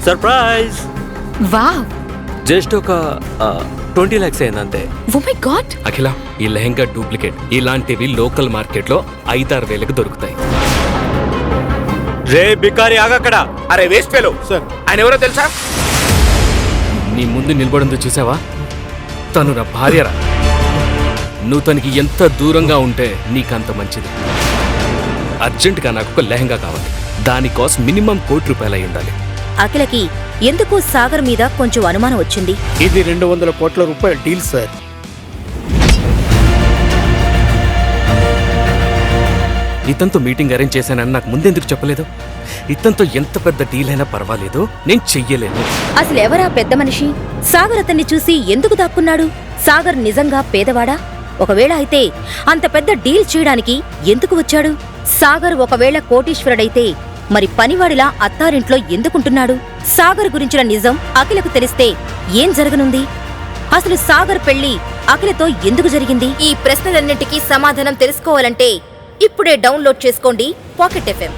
Surprise. Wow, just ఒక 20 lakhs అయింది అంతే. Oh my God. అఖిల, ఈ లెహంగా డూప్లికేట్. ఇలాంటివి లోకల్ మార్కెట్లో 5-6 వేలకు దొరుకుతాయి. రే బికారి ఆగక్కడ. అరే వేస్ట్ ఫెలో సార్, ఆయన ఎవరో తెలుసా? నీ ముందు నిలబడిందో చూసావా? తను నా భార్యరా. నువ్వు తనకి ఎంత దూరంగా ఉంటే నీకంత మంచిది. అర్జెంటుగా నాకు ఒక లెహంగా కావాలి. దాని కాస్ట్ మినిమం ₹1,00,00,000 అయి ఉండాలి. అఖిలకి ఎందుకు సాగర్ మీద కొంచెం అనుమానం వచ్చింది. ఇది 200 కోట్ల రూపాయల డీల్ సార్. ఇతనితో మీటింగ్ అరేంజ్ చేశానని నాకు ముందెందుకు చెప్పలేదు? ఇతనితో ఎంత పెద్ద డీల్ అయినా పర్వాలేదు, నేను చెయ్యలేను. అసలు ఎవరా పెద్ద మనిషి? సాగర్ అతన్ని చూసి ఎందుకు దాక్కున్నాడు? సాగర్ నిజంగా పేదవాడా? ఒకవేళ అయితే అంత పెద్ద డీల్ చేయడానికి ఎందుకు వచ్చాడు? సాగర్ ఒకవేళ కోటీశ్వరుడైతే మరి పనివాడిలా అత్తారింట్లో ఎందుకుంటున్నాడు? సాగర్ గురించిన నిజం అఖిలకు తెలిస్తే ఏం జరగనుంది? అసలు సాగర్ పెళ్లి అఖిలతో ఎందుకు జరిగింది? ఈ ప్రశ్నలన్నింటికీ సమాధానం తెలుసుకోవాలంటే ఇప్పుడే డౌన్లోడ్ చేసుకోండి పాకెట్ FM.